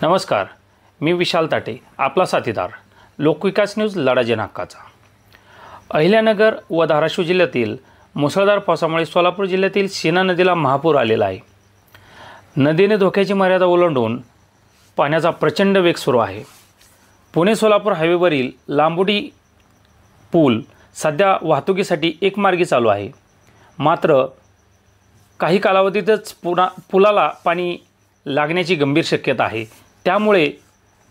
नमस्कार, मी विशाल ताटे, आपला साथीदार लोकविकास न्यूज लढा जनहक्काचा। अहिल्यानगर व धाराशिव जिल्ह्यातील मुसळधार पावसामुळे सोलापूर जिल्ह्यातील सीना नदीला महापूर आलेला आहे। नदीने धोक्याची मर्यादा ओलांडून पाण्याचा प्रचंड वेग सुरू आहे। पुणे सोलापूर हायवेवरील लांबुडी पूल सध्या वाहतुकीसाठी एकमार्गी चालू आहे, मात्र काही कालावधीतच पुलाला पाणी लागण्याची गंभीर शक्यता आहे। त्यामुळे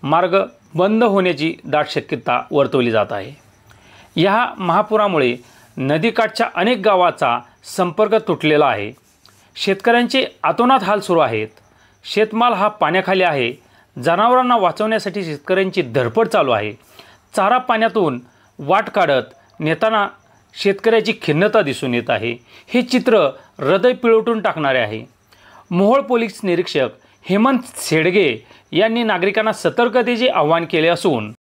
मार्ग बंद होण्याची दाट शक्यता वर्तवली जात आहे। या महापुरामुळे नदीकाठच्या अनेक गावांचा संपर्क तुटलेला आहे। शेतकऱ्यांचे अतोनात हाल सुरू आहेत। शेतमाल हा पाण्याखाली आहे। जनावरांना वाचवण्यासाठी शेतकऱ्यांची धडपड चालू आहे। चारा पाण्यातून वाट काढत नेताना शेतकऱ्याची खिन्नता दिसून येत आहे। हे चित्र हृदय पिळवटून टाकणारे आहे। मोहोळ पोलीस निरीक्षक हेमंत सेडगे यांनी नागरिकांना सतर्कतेचे आवाहन केले असून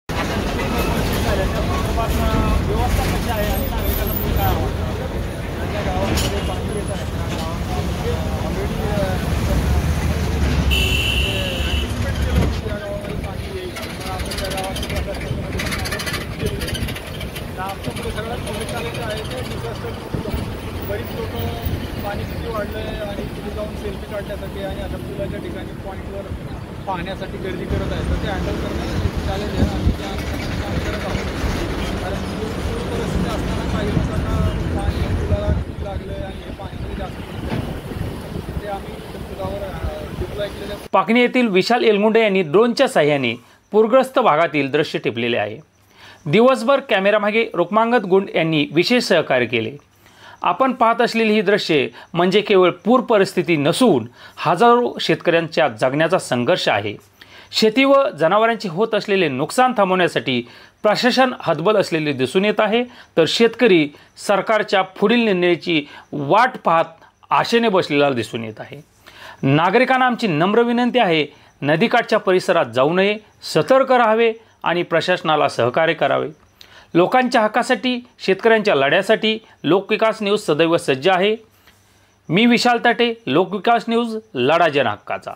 बरीच लोक पाणी किती वाढलं आहे आणि तिथे जाऊन सेल्फी काढण्यासाठी आणि आता पुलाच्या ठिकाणी पॉईंटवर पाहण्यासाठी गर्दी करत आहे, तर ते हँडल करणं चॅलेंज आहे आणि ते आम्ही करत आहोत। कारण पूर परिस्थिती असताना काही लोकांना पाणी पुलाला खूप लागलं आहे आणि हे पाण्यामध्ये जास्त पडतं, ते आम्ही पुलावर डिप्लॉय केलेल्या। पाकणी येथील विशाल एलमुंडे यांनी ड्रोनच्या साहाय्याने पूरग्रस्त भागातील दृश्य टिपलेले आहे। दिवसभर कॅमेरामागे रुक्मांगद गुंड यांनी विशेष सहकार्य केले। आपण पाहत असलेली ही दृश्ये म्हणजे केवळ पूर परिस्थिती नसून हजारो शेतकऱ्यांच्या जगण्याचा संघर्ष आहे। शेती व जनावरांचे होत असलेले नुकसान थांबवण्यासाठी प्रशासन हतबल असलेले दिसून येत आहे, तर शेतकरी सरकारच्या पुढील निर्णयाची वाट पाहत आशेने बसलेला दिसून येत आहे। नागरिकांना आमची नम्र विनंती आहे, नदीकाठच्या परिसरात जाऊ नये, सतर्क राहावे आणि प्रशासनाला सहकार्य करावे। लोकांच्या हक्कासाठी, शेतकऱ्यांच्या लढ्यासाठी लोकविकास न्यूज सदैव सज्ज आहे। मी विशाल ताटे, लोकविकास न्यूज लढा जनहक्काचा।